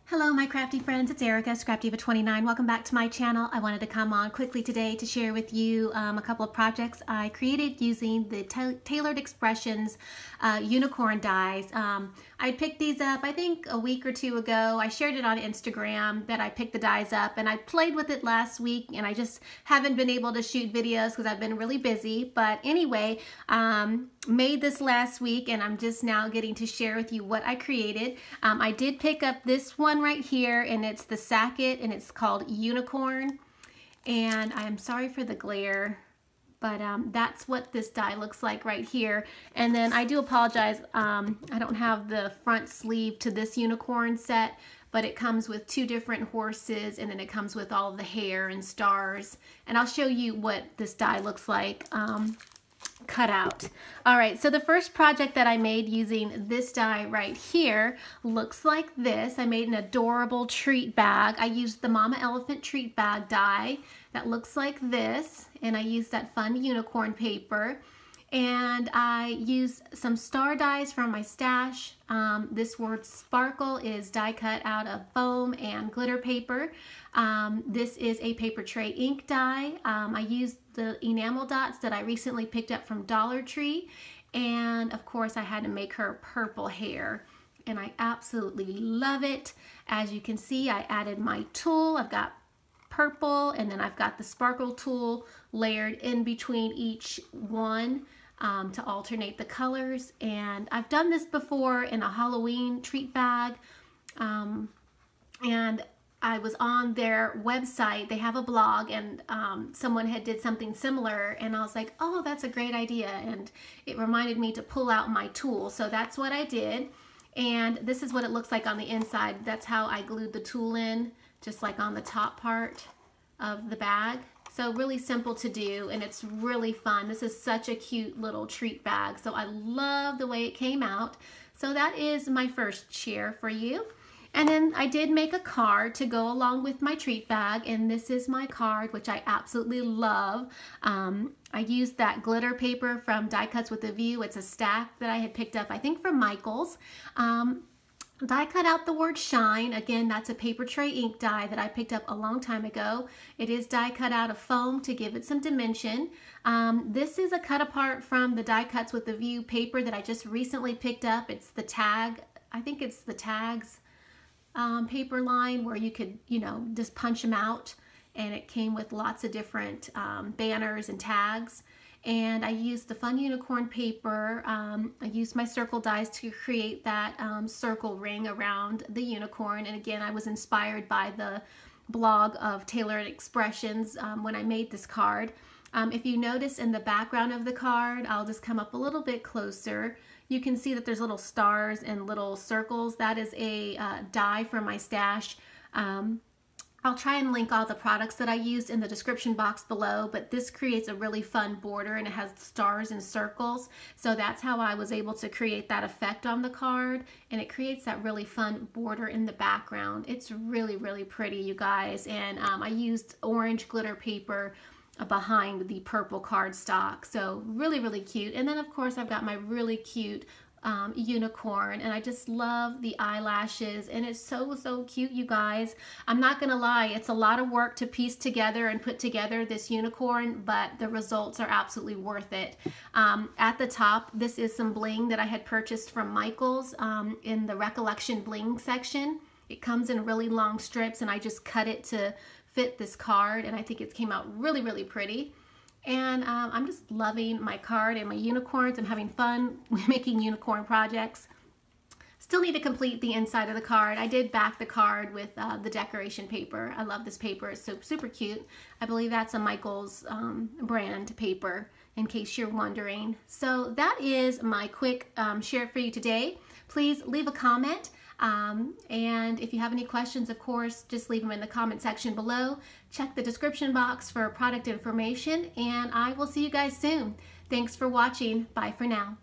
Hello my crafty friends, it's Erica, Scrapdivatwentynine. Welcome back to my channel. I wanted to come on quickly today to share with you a couple of projects I created using the Tailored Expressions unicorn dies. I picked these up I think a week or two ago. I shared it on Instagram that I picked the dies up, and I played with it last week, and I just haven't been able to shoot videos because I've been really busy. But anyway, made this last week, and I'm just now getting to share with you what I created. I did pick up this one right here, and it's the Sacket, and it's called Unicorn. And I'm sorry for the glare, but that's what this die looks like right here. And then I do apologize, I don't have the front sleeve to this unicorn set, but it comes with two different horses, and then it comes with all the hair and stars. And I'll show you what this die looks like cut out. All right, so the first project that I made using this die right here looks like this. I made an adorable treat bag. I used the Mama Elephant treat bag die that looks like this, and I used that fun unicorn paper. And I used some star dies from my stash. This word sparkle is die cut out of foam and glitter paper. This is a paper tray ink die. I used the enamel dots that I recently picked up from Dollar Tree. And of course I had to make her purple hair, and I absolutely love it. As you can see, I added my tool. I've got purple, and then I've got the sparkle tool layered in between each one to alternate the colors. And I've done this before in a Halloween treat bag, and I was on their website. They have a blog, and someone had did something similar, and I was like, oh, that's a great idea, and it reminded me to pull out my tool. So that's what I did, and this is what it looks like on the inside. That's how I glued the tool in, just like on the top part of the bag. So really simple to do, and it's really fun. This is such a cute little treat bag, so I love the way it came out. So that is my first share for you. And then I did make a card to go along with my treat bag, and this is my card, which I absolutely love. I used that glitter paper from Die Cuts with a View. It's a stack that I had picked up, I think, from Michael's. Die cut out the word shine. Again, that's a paper tray ink die that I picked up a long time ago. It is die cut out of foam to give it some dimension. This is a cut apart from the Die Cuts with a View paper that I just recently picked up. It's the tag, I think it's the tags paper line, where you could, just punch them out, and it came with lots of different banners and tags. And I used the fun unicorn paper. I used my circle dies to create that circle ring around the unicorn. And again, I was inspired by the blog of Tailored Expressions when I made this card. If you notice in the background of the card, I'll just come up a little bit closer. You can see that there's little stars and little circles. That is a die from my stash. I'll try and link all the products that I used in the description box below, but this creates a really fun border, and it has stars and circles. So that's how I was able to create that effect on the card, and it creates that really fun border in the background. It's really, really pretty, you guys. And I used orange glitter paper behind the purple cardstock. So really, really cute. And then of course I've got my really cute unicorn, and I just love the eyelashes, and it's so, so cute, you guys. I'm not gonna lie, it's a lot of work to piece together and put together this unicorn, but the results are absolutely worth it. At the top, this is some bling that I had purchased from Michael's in the Recollection bling section. It comes in really long strips, and I just cut it to fit this card, and I think it came out really, really pretty. And I'm just loving my card and my unicorns. I'm having fun making unicorn projects. Still need to complete the inside of the card. I did back the card with the decoration paper. I love this paper. It's so super cute. I believe that's a Michael's brand paper, in case you're wondering. So that is my quick share for you today. Please leave a comment. And if you have any questions, of course, just leave them in the comment section below. Check the description box for product information, and I will see you guys soon. Thanks for watching. Bye for now.